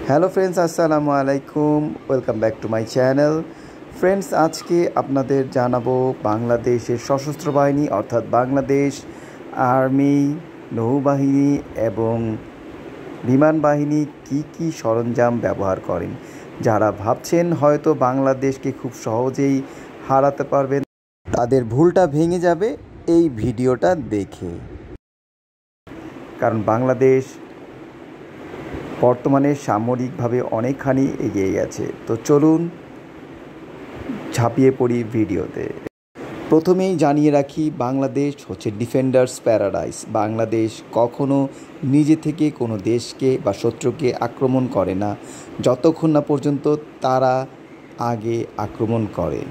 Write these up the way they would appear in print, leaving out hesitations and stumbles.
Hello friends, আসসালামু আলাইকুম। Welcome back to my channel. Friends, আজকে আপনাদের জানাবো বাংলাদেশের সশস্ত্র বাহিনী অর্থাৎ বাংলাদেশ আর্মি, নৌবাহিনী এবং বিমান বাহিনী কী সরঞ্জাম ব্যবহার করেন। যারা ভাবছেন হয়তো বাংলাদেশকে খুব সহজেই হারাতে পারবেন, তাদের ভুলটা ভেঙে যাবে এই ভিডিওটা দেখে। কারণ বাংলাদেশ বর্তমানে সামরিকভাবে অনেকখানি এগিয়ে গেছে। তো চলুন ঝাঁপিয়ে পড়ি ভিডিওতে। প্রথমেই জানিয়ে রাখি, বাংলাদেশ হচ্ছে ডিফেন্ডার্স প্যারাডাইস। বাংলাদেশ কখনো নিজে থেকে কোনো দেশকে বা শত্রুকে আক্রমণ করে না যতক্ষণ না পর্যন্ত তারা আগে আক্রমণ করে।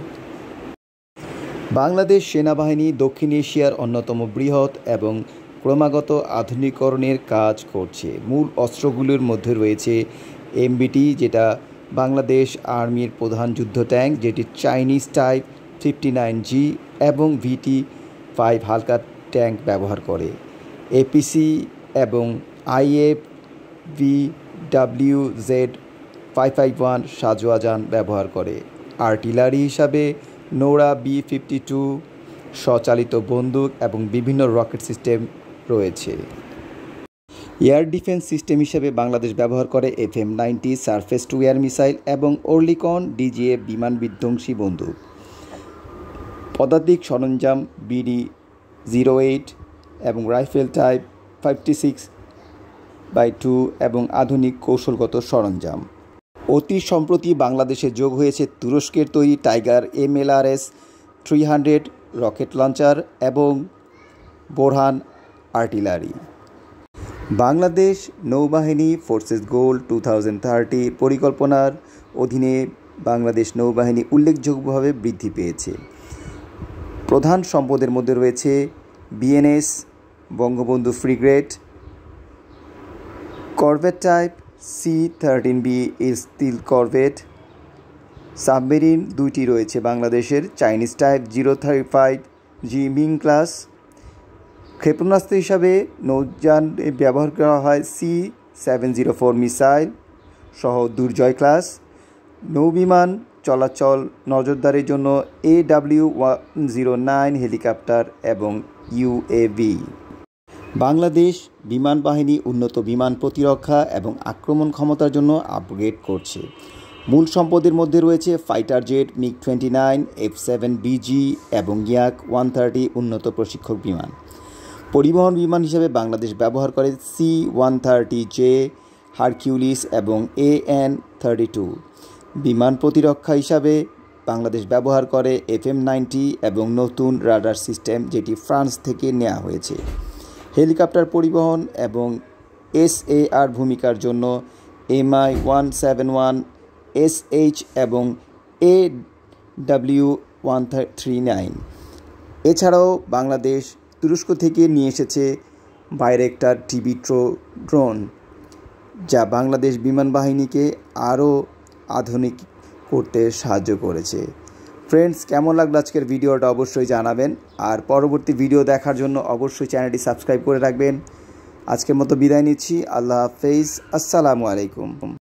বাংলাদেশ সেনাবাহিনী দক্ষিণ এশিয়ার অন্যতম বৃহৎ এবং ক্রমাগত আধুনিকরণের কাজ করছে। মূল অস্ত্রগুলোর মধ্যে রয়েছে এমবিটি, যেটা বাংলাদেশ আর্মির প্রধান যুদ্ধ ট্যাঙ্ক, যেটি চাইনিজ টাইপ 59G, এবং VT-5 হালকা ট্যাঙ্ক ব্যবহার করে। এপিসি এবং IFVWZ-551 সাজোয়াজান ব্যবহার করে। আর্টিলারি হিসাবে নোরা B-52 স্বচালিত বন্দুক এবং বিভিন্ন রকেট সিস্টেম রয়েছে। এয়ার ডিফেন্স সিস্টেম হিসেবে বাংলাদেশ ব্যবহার করে FM-90 surface two air missile এবং ওরলিকন DGA বিমান বিধ্বংসী বন্দুক। পদাতিক সরঞ্জাম BD-08 এবং রাইফেল টাইপ 56x2 এবং আধুনিক কৌশলগত সরঞ্জাম। অতি সম্প্রতি বাংলাদেশে যোগ হয়েছে তুরস্কের তৈরি টাইগার MLRS-300 রকেট লঞ্চার এবং বোরহান আর্টিলারি। বাংলাদেশ নৌবাহিনী ফোর্সেস গোল 2030 পরিকল্পনার অধীনে বাংলাদেশ নৌবাহিনী উল্লেখযোগ্যভাবে বৃদ্ধি পেয়েছে। প্রধান সম্পদের মধ্যে রয়েছে BNS Bangabandhu frigate, corvette type C-13B steel corvette, submarine 2টি রয়েছে বাংলাদেশের, Chinese type 035G Ming class. ক্ষেপণাস্ত্র হিসাবে নৌযানে ব্যবহার করা হয় C-704 মিসাইল সহ দুর্জয় ক্লাস। নৌবিমান চলাচল নজরদারির জন্য AW109 হেলিকপ্টার এবং UAV। বাংলাদেশ বিমান বাহিনী উন্নত বিমান প্রতিরক্ষা এবং আক্রমণ ক্ষমতার জন্য আপগ্রেড করছে। মূল সম্পদের মধ্যে রয়েছে ফাইটার জেট MiG-29, F-7BG এবং Yak-130 উন্নত প্রশিক্ষক বিমান। পরিবহন বিমান হিসেবে বাংলাদেশ ব্যবহার করে C-130J, হারকিউলিস এবং AN-32। বিমান প্রতিরক্ষা হিসাবে বাংলাদেশ ব্যবহার করে FM-90 এবং নতুন রাডার সিস্টেম, যেটি ফ্রান্স থেকে নেওয়া হয়েছে। হেলিকপ্টার পরিবহন এবং SAR ভূমিকার জন্য Mi-171 SH এবং AW139। এছাড়াও বাংলাদেশ তুরস্ক থেকে নিয়ে এসেছে বাইরেক্টার TB ড্রোন, যা বাংলাদেশ বিমান বাহিনীকে আরও আধুনিক করতে সাহায্য করেছে। ফ্রেন্ডস, কেমন লাগলো আজকের ভিডিওটা অবশ্যই জানাবেন, আর পরবর্তী ভিডিও দেখার জন্য অবশ্যই চ্যানেলটি সাবস্ক্রাইব করে রাখবেন। আজকের মতো বিদায় নিচ্ছি। আল্লাহ হাফেজ, আসসালামু আলাইকুম।